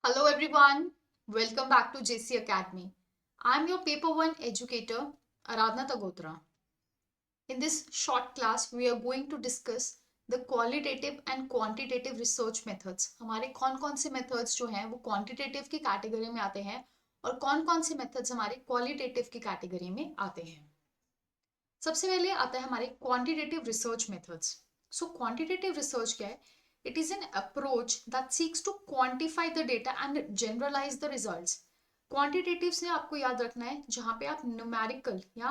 Hello everyone, welcome back to JC Academy. I'm your paper 1 educator Aradhna Tagotra. In this short class, we are going to discuss the qualitative and quantitative research methods. हमारे कौन कौन से methods जो हैं वो quantitative की category में आते हैं और कौन कौन से methods हमारे qualitative की category में आते हैं. सबसे पहले आता है हमारे quantitative research methods. So quantitative research क्या है? It is an approach that seeks to quantify the data and generalize the results. Quantitative से आपको याद रखना है जहाँ पे आप numerical या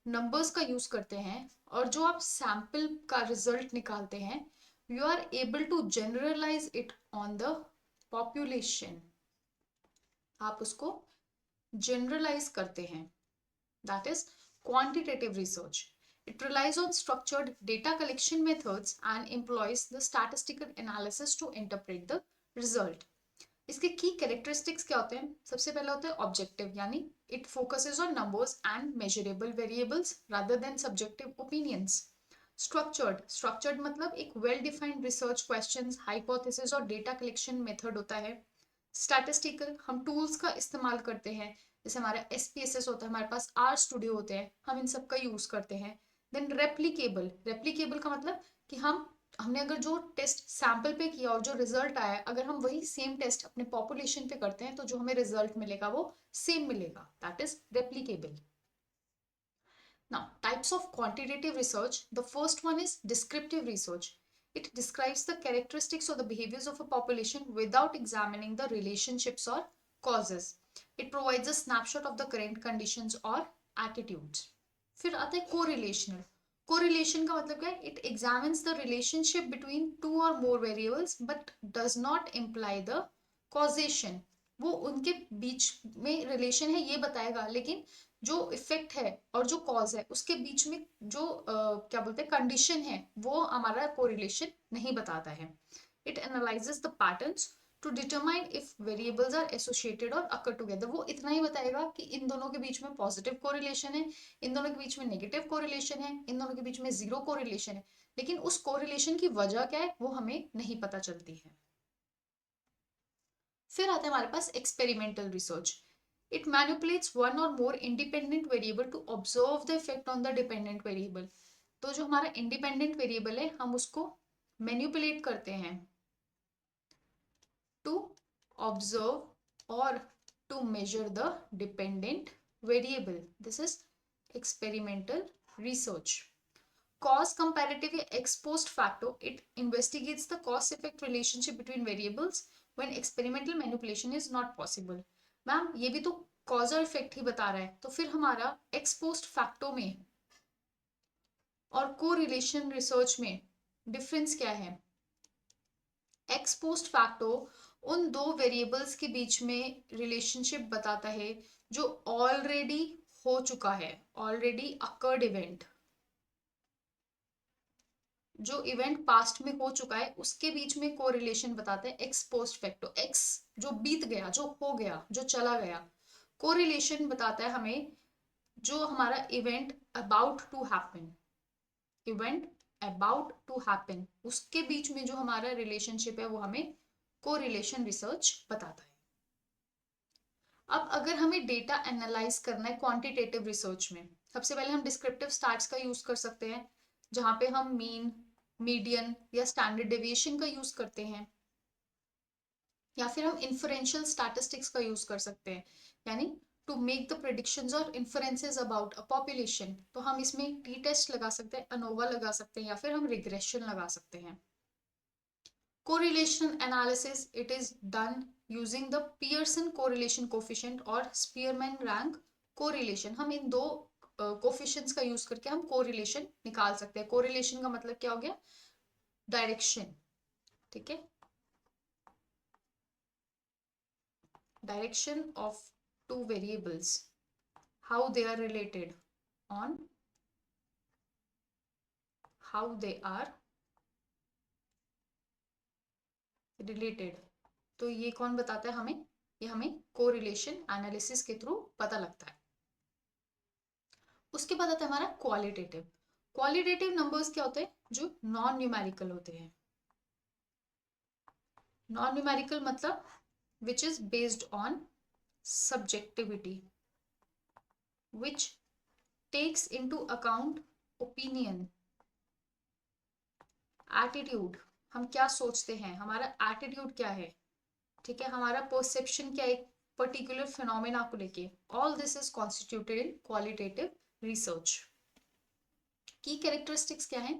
numbers का use करते हैं और जो आप sample का result निकालते हैं, you are able to generalize it on the population. आप उसको generalize करते हैं. That is quantitative research. It relies on structured data collection methods and employs the statistical analysis to interpret the result. इसके की characteristics क्या होते हैं? सबसे पहला होता है ऑब्जेक्टिव, यानी it focuses on numbers and measurable variables rather than subjective opinions. Structured मतलब एक well defined research questions, hypothesis और डेटा कलेक्शन मेथड होता है. स्टैटिस्टिकल, हम टूल्स का इस्तेमाल करते हैं, जैसे हमारा SPSS होता है, हमारे पास R स्टूडियो होते हैं, हम इन सब का यूज करते हैं. देन रेप्लीकेबल का मतलब कि हमने अगर जो टेस्ट सैंपल पे किया और जो रिजल्ट आया, अगर हम वही सेम टेस्ट अपने पॉपुलेशन पे करते हैं तो जो हमें रिजल्ट मिलेगा वो सेम मिलेगा. That is replicable. Now, types of quantitative research. The first one is descriptive research. It describes the characteristics or the behaviors of a population without examining the relationships or causes. It provides a snapshot of the current conditions or attitudes. फिर आता है correlational. Correlation का मतलब क्या है? It examines the relationship between two or more variables but does not imply the causation. वो उनके बीच में रिलेशन है ये बताएगा, लेकिन जो इफेक्ट है और जो कॉज है उसके बीच में जो क्या बोलते हैं कंडीशन है वो हमारा कोरिलेशन नहीं बताता है. It analyses the patterns to determine if variables are associated और अकर टुगेदर. वो इतना ही बताएगा कि इन दोनों के बीच में पॉजिटिव कोरिलेशन है, इन दोनों के बीच में नेगेटिव कोरिलेशन है, इन दोनों के बीच में जीरो कोरिलेशन है, लेकिन उस कोरिलेशन की वजह क्या है वो हमें नहीं पता चलती है. फिर आता है हमारे पास experimental research. It manipulates one और more independent variable to observe the effect on the dependent variable. तो जो हमारा इंडिपेंडेंट वेरिएबल है हम उसको मैनिपुलेट करते हैं टू ऑब्जर्व और to measure the dependent variable. This is experimental research. Cause comparative या ex post facto, it investigates the cause effect relationship between variables when experimental manipulation is not possible. Ma'am ये भी तो cause और effect ही बता रहा है, तो फिर हमारा एक्स पोस्ट फैक्टो में और को रिलेशन रिसर्च में डिफरेंस क्या है? एक्स पोस्ट फैक्टो उन दो वेरिएबल्स के बीच में रिलेशनशिप बताता है जो ऑलरेडी हो चुका है, ऑलरेडी अकर्ड इवेंट, जो इवेंट पास्ट में हो चुका है उसके बीच में कोरिलेशन बताते हैं एक्स पोस्ट फैक्टो. एक्स जो बीत गया, जो हो गया, जो चला गया. कोरिलेशन बताता है हमें जो हमारा event about to happen, event about to happen उसके बीच में जो हमारा रिलेशनशिप है वो हमें कोरिलेशन रिसर्च बताता है. अब अगर हमें डेटा एनालाइज करना है क्वांटिटेटिव रिसर्च में, सबसे पहले हम डिस्क्रिप्टिव स्टैट्स का यूज कर सकते हैं, जहां पे हम मीन, मीडियन या स्टैंडर्ड डेविएशन का यूज करते हैं, या फिर हम इन्फरेंशियल स्टैटिस्टिक्स का यूज कर सकते हैं, यानी टू मेक द प्रेडिक्शंस और इन्फरेंसेस अबाउट अ पॉपुलेशन. तो हम इसमें टी टेस्ट लगा सकते हैं, अनोवा लगा सकते हैं, या फिर हम रिग्रेशन लगा सकते हैं. Correlation analysis, it is done using the Pearson correlation coefficient और Spearman rank correlation. हम इन दो कोफिशिएंट्स का यूज करके हम कोरिलेशन निकाल सकते हैं. कोरिलेशन का मतलब क्या हो गया? डायरेक्शन. ठीक है, direction of two variables, how they are related, on how they are related. तो ये कौन बताता है हमें? ये हमें कोरिलेशन एनालिसिस के थ्रू पता लगता है. उसके बाद आता है हमारा क्वालिटेटिव. क्वालिटेटिव नंबर्स क्या होते हैं? जो नॉन न्यूमेरिकल होते हैं. नॉन न्यूमेरिकल मतलब which is based on subjectivity, which takes into account opinion, attitude, हम क्या सोचते हैं, हमारा एटीट्यूड क्या है, ठीक है, हमारा परसेप्शन क्या है एक पर्टिकुलर फिनोमेना को लेके. All this is constituted in qualitative research. की कैरेक्टरिस्टिक्स क्या है?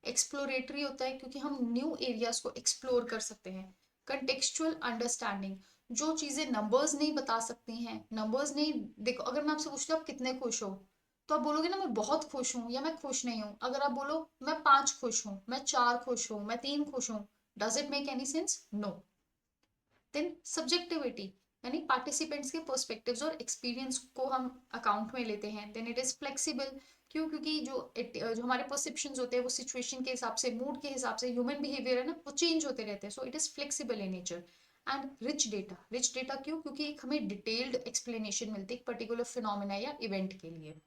एक्सप्लोरेटरी होता है क्योंकि हम न्यू एरियाज को एक्सप्लोर कर सकते हैं. कंटेक्सचुअल अंडरस्टैंडिंग, जो चीजें नंबर्स नहीं बता सकती हैं, नंबर्स नहीं, देखो अगर मैं आपसे पूछती हूँ आप कितने खुश हो, तो आप बोलोगे ना मैं बहुत खुश हूँ या मैं खुश नहीं हूँ. अगर आप बोलो मैं 5 खुश हूँ, मैं 4 खुश हूँ, मैं 3 खुश हूँ, does it make any sense? No. Then subjectivity, यानी पार्टिसिपेंट्स के पर्सपेक्टिव्स और एक्सपीरियंस को हम अकाउंट में लेते हैं. देन इट इज फ्लेक्सिबल, क्यों? क्योंकि जो हमारे परसेप्शंस होते हैं वो सिचुएशन के हिसाब से, मूड के हिसाब से, ह्यूमन बिहेवियर है ना, वो चेंज होते रहते हैं. So it is flexible in nature. And rich data, rich data क्यों? क्योंकि एक हमें डिटेल्ड एक्सप्लेनेशन मिलती है एक पर्टिकुलर फिनोमिना या इवेंट के लिए.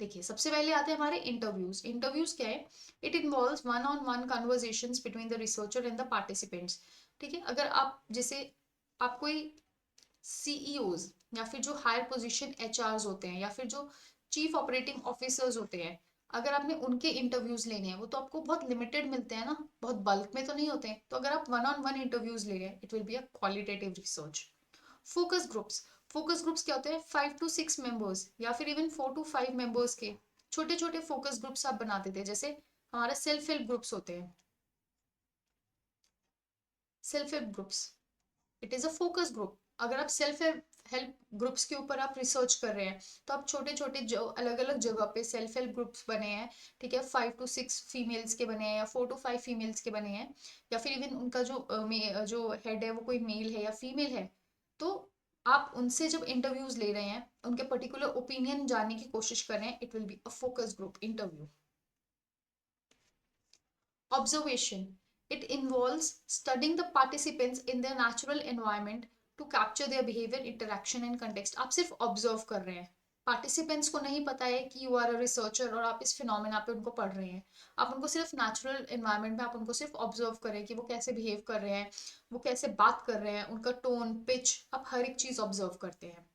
देखिए सबसे पहले आते हैं हमारे इंटरव्यूज. इंटरव्यूज क्या है? It involves one on one conversations between the researcher and the participants. ठीक है, अगर आप जैसे आप कोई सीईओज या फिर जो हायर पोजीशन एचआरस होते हैं या फिर जो चीफ ऑपरेटिंग ऑफिसर्स होते हैं, अगर आपने उनके इंटरव्यूज लेने हैं वो तो आपको बहुत लिमिटेड मिलते हैं ना, बहुत बल्क में तो नहीं होते हैं. तो अगर आप वन ऑन वन इंटरव्यूज ले रहे हैं, it will be a qualitative research. Focus groups, focus groups क्या होते हैं? 5 to 6 मेंबर्स या फिर इवन 4 to 5 मेंबर्स के छोटे छोटे फोकस ग्रुप्स आप बनाते थे. जैसे हमारे सेल्फ हेल्प ग्रुप्स होते हैं, self help groups, it is a focus group. अगर आप सेल्फ हेल्प ग्रुप्स के ऊपर आप रिसर्च कर रहे हैं, तो आप छोटे छोटे जो अलग अलग जगह पे सेल्फ हेल्प ग्रुप्स बने हैं, ठीक है, 5 to 6 फीमेल्स के बने हैं या 4 to 5 फीमेल्स के बने हैं, या फिर इवन उनका जो हेड है वो कोई मेल है या फीमेल है, तो आप उनसे जब इंटरव्यूज ले रहे हैं, उनके पर्टिकुलर ओपिनियन जानने की कोशिश कर रहे हैं, it will be a focus group interview. Observation. It involves studying the participants in their natural environment to capture their behavior, interaction and context. आप सिर्फ ऑब्जर्व कर रहे हैं. पार्टिसिपेंट्स को नहीं पता है कि यू आर अ रिसर्चर और आप इस फिनोमेना पे उनको पढ़ रहे हैं. आप उनको सिर्फ नेचुरल एनवायरनमेंट में आप उनको सिर्फ ऑब्जर्व कर रहे हैं कि वो कैसे बिहेव कर रहे हैं, वो कैसे बात कर रहे हैं, उनका टोन, पिच, आप हर एक चीज ऑब्जर्व करते हैं.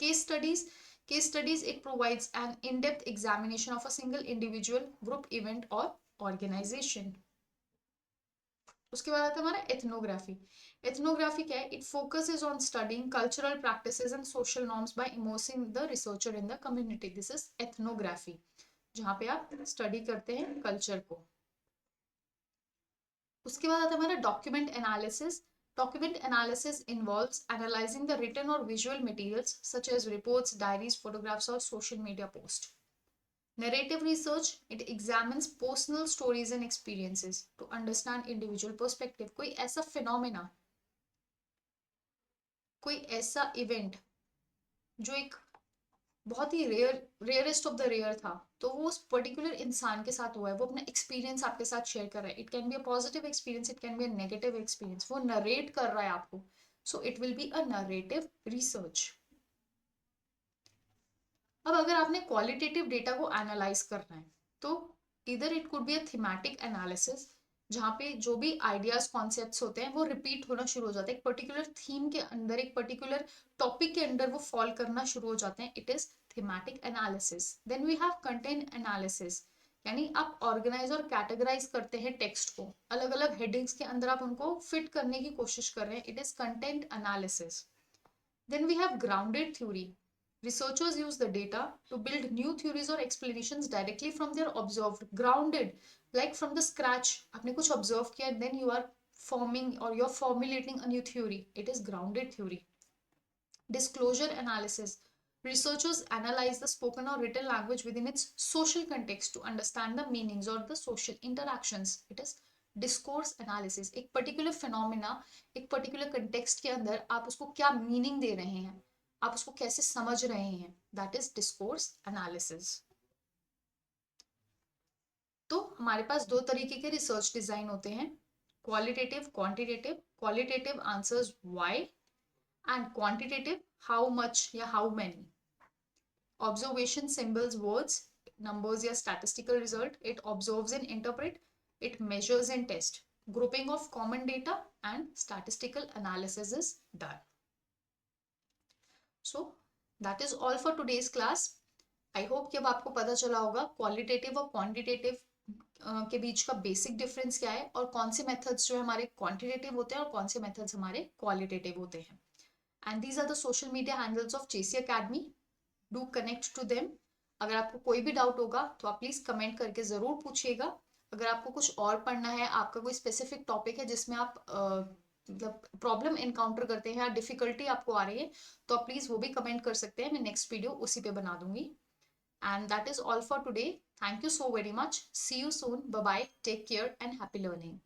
Case studies, case studies it provides an in depth examination of a single individual, group, event और ऑर्गेनाइजेशन. उसके बाद आता है हमारा एथनोग्राफी. एथनोग्राफी क्या है? It focuses on studying cultural practices and social norms by immersing the researcher in the community. This is ethnography, जहां पे आप स्टडी करते हैं कल्चर को. उसके बाद आता है हमारा document analysis. Document analysis involves analysing the written और visual materials such as reports, diaries, photographs और social media post. Narrative research, it examines personal stories and experiences to understand individual perspective. कोई ऐसा phenomena, कोई ऐसा event जो एक बहुत ही rarest of the rare था, तो वो उस पर्टिकुलर इंसान के साथ हुआ है, वो अपना एक्सपीरियंस आपके साथ शेयर कर रहा है. It can be a positive experience, it can be a negative experience, वो नरेट कर रहा है आपको. So it will be a narrative research. अब अगर आपने क्वालिटेटिव डेटा को एनालाइज करना है, तो इधर it could be a thematic analysis, जहाँ पे जो भी आइडियाज कॉन्सेप्ट्स होते हैं वो रिपीट होना शुरू हो जाते हैं. एक पर्टिकुलर थीम के अंदर, एक पर्टिकुलर टॉपिक के अंदर वो फॉल करना शुरू हो जाते हैं. It is thematic analysis. Then we have content analysis, यानी आप ऑर्गेनाइज और कैटेगराइज करते हैं टेक्स्ट को, अलग अलग हेडिंग्स के अंदर आप उनको फिट करने की कोशिश कर रहे हैं. It is content analysis. Then we have grounded theory. Researchers use the data to build new theories or explanations directly from their observed. Grounded, like from the scratch. आपने कुछ observe किया, then you are forming or you're formulating a new theory. It is grounded theory. Disclosure analysis. Researchers analyze the spoken or written language within its social context to understand the meanings or the social interactions. It is discourse analysis. एक particular phenomena, एक particular context के अंदर आप उसको क्या meaning दे रहे हैं, आप उसको कैसे समझ रहे हैं, दैट इज डिस्कोर्स एनालिसिस. तो हमारे पास दो तरीके के रिसर्च डिजाइन होते हैं, qualitative, quantitative. Qualitative answers why, and quantitative how much या how many. Observation symbols, words, numbers या statistical result. It observes and interpret, it measures and test. grouping of common data and statistical analysis is done. So that is all for today's class. I hope कि अब आपको पता चला होगा qualitative और quantitative के बीच का बेसिक डिफरेंस क्या है और कौन से मेथड्स जो है हमारे क्वांटिटेटिव होते हैं और कौन से मेथड्स हमारे क्वालिटेटिव होते हैं. And these are the social media handles of JC academy. Do connect to them. अगर आपको कोई भी डाउट होगा तो आप प्लीज कमेंट करके जरूर पूछिएगा. अगर आपको कुछ और पढ़ना है, आपका कोई स्पेसिफिक टॉपिक है जिसमें आप मतलब प्रॉब्लम इनकाउंटर करते हैं या डिफिकल्टी आपको आ रही है, तो आप प्लीज वो भी कमेंट कर सकते हैं. मैं नेक्स्ट वीडियो उसी पे बना दूंगी. And that is all for today. Thank you so very much. See you soon. Bye bye. Take care and happy learning.